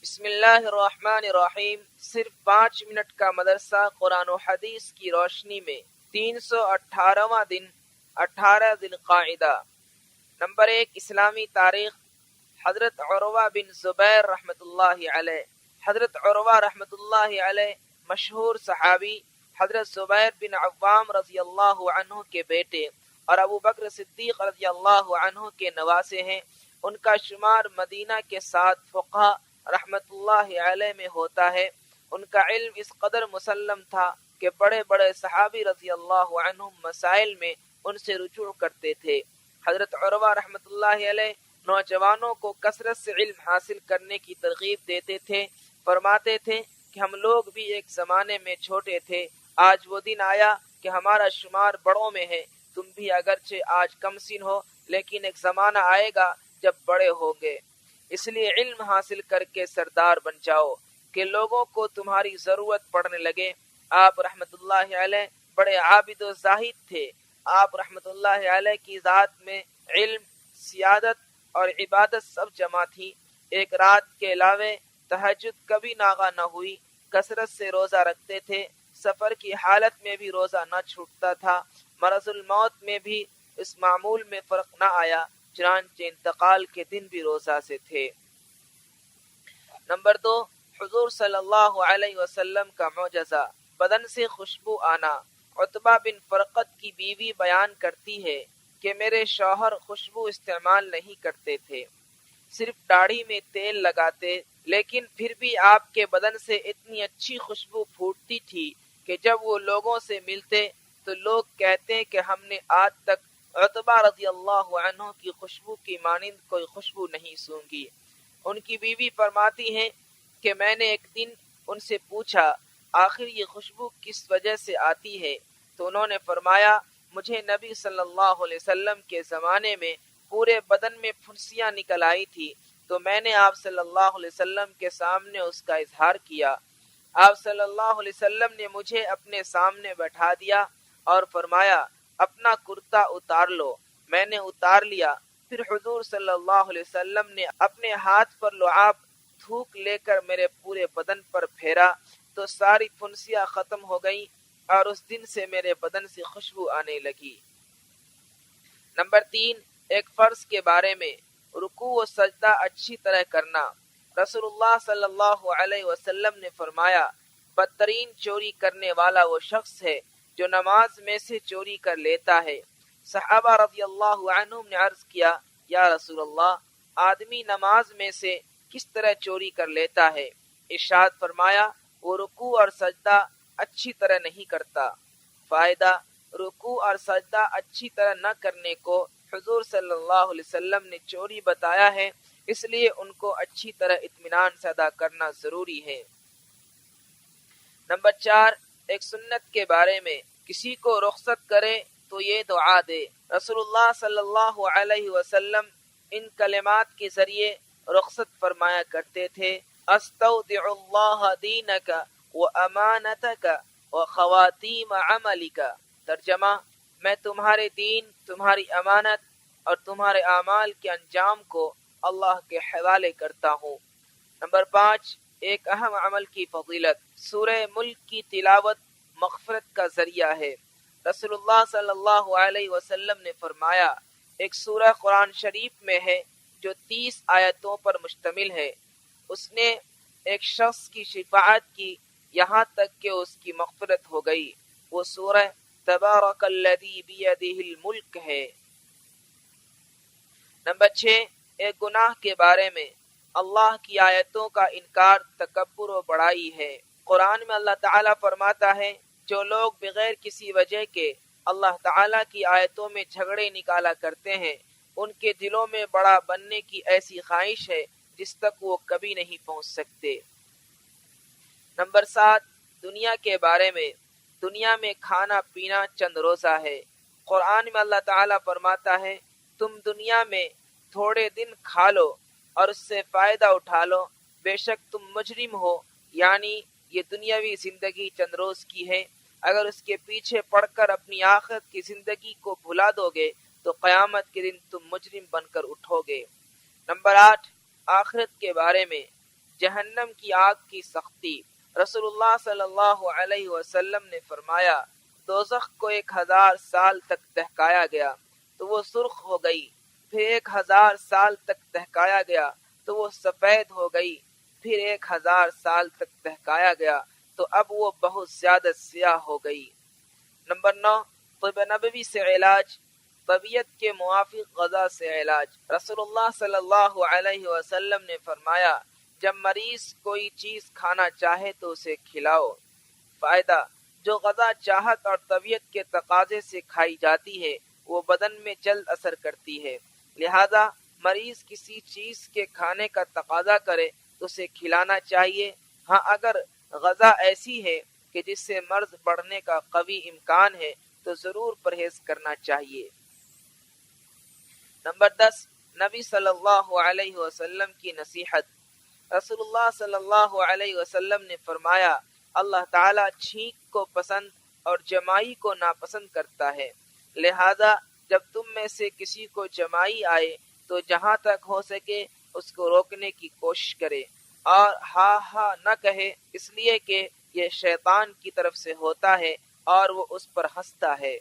بسم اللہ الرحمن الرحیم۔ صرف 5 منٹ کا مدرسہ قرآن و حدیث کی روشنی میں 318واں دن 18 ذی القعدہ۔ نمبر 1، اسلامی تاریخ۔ حضرت عروہ بن زبیر رحمۃ اللہ علیہ۔ حضرت عروہ رحمۃ اللہ علیہ مشہور صحابی حضرت زبیر بن عوام رضی اللہ عنہ کے بیٹے اور ابو بکر صدیق رضی اللہ عنہ کے نواسے ہیں۔ ان کا شمار مدینہ کے 7 فقہا رحمت اللہ علیہ میں ہوتا ہے۔ ان کا علم اس قدر مسلم تھا کہ بڑے بڑے صحابی رضی اللہ عنہم مسائل میں ان سے رجوع کرتے تھے۔ حضرت عروہ رحمت اللہ علیہ نوجوانوں کو کثرت سے علم حاصل کرنے کی ترغیب دیتے تھے۔ فرماتے تھے کہ ہم لوگ بھی ایک زمانے میں چھوٹے تھے، آج وہ دن آیا کہ ہمارا شمار بڑوں میں ہے۔ تم بھی اگرچہ آج کم سن ہو، لیکن ایک زمانہ آئے گا جب بڑے ہوگے، اس لیے علم حاصل کر کے سردار بن جاؤ کہ لوگوں کو تمہاری ضرورت پڑنے لگے۔ آپ رحمت اللہ علیہ بڑے عابد و زاہد تھے۔ آپ رحمت اللہ علیہ کی ذات میں علم، سیادت اور عبادت سب جمع تھی۔ ایک رات کے علاوہ تہجد کبھی ناغہ نہ ہوئی۔ کثرت سے روزہ رکھتے تھے۔ سفر کی حالت میں بھی روزہ نہ چھوٹتا تھا۔ مرض الموت میں بھی اس معمول میں فرق نہ آیا، چنانچہ انتقال کے دن بھی روزہ سے تھے۔ نمبر 2، حضور صلی اللہ علیہ وسلم کا معجزہ، بدن سے خوشبو آنا۔ عتبہ بن فرقت کی بیوی بیان کرتی ہے کہ میرے شوہر خوشبو استعمال نہیں کرتے تھے، صرف داڑھی میں تیل لگاتے، لیکن پھر بھی آپ کے بدن سے اتنی اچھی خوشبو پھوٹتی تھی کہ جب وہ لوگوں سے ملتے تو لوگ کہتے کہ ہم نے آج تک عتبہ رضی اللہ عنہ کی خوشبو کی مانند کوئی خوشبو نہیں سونگھی۔ ان کی بیوی فرماتی ہیں کہ میں نے ایک دن ان سے پوچھا آخر یہ خوشبو کس وجہ سے آتی ہے، تو انہوں نے فرمایا مجھے نبی صلی اللہ علیہ وسلم کے زمانے میں پورے بدن میں پھنسیاں نکل آئی تھی، تو میں نے آپ صلی اللہ علیہ وسلم کے سامنے اس کا اظہار کیا۔ آپ صلی اللہ علیہ وسلم نے مجھے اپنے سامنے بیٹھا دیا اور فرمایا اپنا کرتا اتار لو۔ میں نے اتار لیا۔ پھر حضور صلی اللہ علیہ وسلم نے اپنے ہاتھ پر لعاب تھوک لے کر میرے پورے بدن پر پھیرا تو ساری پھنسیاں ختم ہو گئیں اور اس دن سے میرے بدن سے خوشبو آنے لگی۔ نمبر 3، ایک فرض کے بارے میں، رکوع و سجدہ اچھی طرح کرنا۔ رسول اللہ صلی اللہ علیہ وسلم نے فرمایا بدترین چوری کرنے والا وہ شخص ہے جو نماز میں سے چوری کر لیتا ہے۔ صحابہ رضی اللہ عنہم نے عرض کیا یا رسول اللہ، آدمی نماز میں سے کس طرح چوری کر لیتا ہے؟ ارشاد فرمایا وہ رکوع اور سجدہ اچھی طرح نہیں کرتا۔ فائدہ، رکوع اور سجدہ اچھی طرح نہ کرنے کو حضور صلی اللہ علیہ وسلم نے چوری بتایا ہے، اس لیے ان کو اچھی طرح اطمینان سے ادا کرنا ضروری ہے۔ نمبر 4، ایک سنت کے بارے میں، کسی کو رخصت کرے تو یہ دعا دے۔ رسول اللہ صلی اللہ علیہ وسلم ان کلمات کے ذریعے رخصت فرمایا کرتے تھے، استودع اللہ دینک و امانتک و خواتیم عملک۔ ترجمہ، میں تمہارے دین، تمہاری امانت اور تمہارے اعمال کے انجام کو اللہ کے حوالے کرتا ہوں۔ نمبر 5، ایک اہم عمل کی فضیلت، سورہ ملک کی تلاوت مغفرت کا ذریعہ ہے۔ رسول اللہ صلی اللہ علیہ وسلم نے فرمایا ایک سورہ قرآن شریف میں ہے جو 30 آیتوں پر مشتمل ہے، اس نے ایک شخص کی شفاعت کی یہاں تک کہ اس کی مغفرت ہو گئی۔ وہ سورہ تبارک الذی بیدہ الملک ہے۔ نمبر 6، ایک گناہ کے بارے میں، اللہ کی آیتوں کا انکار تکبر و بڑائی ہے۔ قرآن میں اللہ تعالیٰ فرماتا ہے جو لوگ بغیر کسی وجہ کے اللہ تعالیٰ کی آیتوں میں جھگڑے نکالا کرتے ہیں، ان کے دلوں میں بڑا بننے کی ایسی خواہش ہے جس تک وہ کبھی نہیں پہنچ سکتے۔ نمبر 7، دنیا کے بارے میں، دنیا میں کھانا پینا چند روزہ ہے۔ قرآن میں اللہ تعالیٰ فرماتا ہے تم دنیا میں تھوڑے دن کھا لو اور اس سے فائدہ اٹھا لو، بے شک تم مجرم ہو، یعنی یہ دنیاوی زندگی چند روز کی ہے، اگر اس کے پیچھے پڑ کر اپنی آخرت کی زندگی کو بھلا دو گے تو قیامت کے دن تم مجرم بن کر اٹھو گے۔ نمبر 8، آخرت کے بارے میں، جہنم کی آگ کی سختی۔ رسول اللہ صلی اللہ علیہ وسلم نے فرمایا دوزخ کو 1000 سال تک دہکایا گیا تو وہ سرخ ہو گئی، پھر 1000 سال تک دہکایا گیا تو وہ سفید ہو گئی، پھر 1000 سال تک دہکایا گیا تو اب وہ بہت زیادہ سیاہ ہو گئی۔ نمبر 9، طب نبوی سے علاج، طبیعت کے موافق غذا سے علاج۔ رسول اللہ صلی اللہ علیہ وسلم نے فرمایا جب مریض کوئی چیز کھانا چاہے تو اسے کھلاؤ۔ فائدہ، جو غذا چاہت اور طبیعت کے تقاضے سے کھائی جاتی ہے وہ بدن میں جلد اثر کرتی ہے، لہذا مریض کسی چیز کے کھانے کا تقاضا کرے تو اسے کھلانا چاہیے۔ ہاں اگر غذا ایسی ہے کہ جس سے مرض بڑھنے کا قوی امکان ہے تو ضرور پرہیز کرنا چاہیے۔ نمبر 10، نبی صلی اللہ علیہ وسلم کی نصیحت۔ رسول اللہ صلی اللہ علیہ وسلم نے فرمایا اللہ تعالیٰ چھینک کو پسند اور جمائی کو ناپسند کرتا ہے، لہذا جب تم میں سے کسی کو جمائی آئے تو جہاں تک ہو سکے اس کو روکنے کی کوشش کرے اور ہاں ہاں نہ کہے، اس لیے کہ یہ شیطان کی طرف سے ہوتا ہے اور وہ اس پر ہنستا ہے۔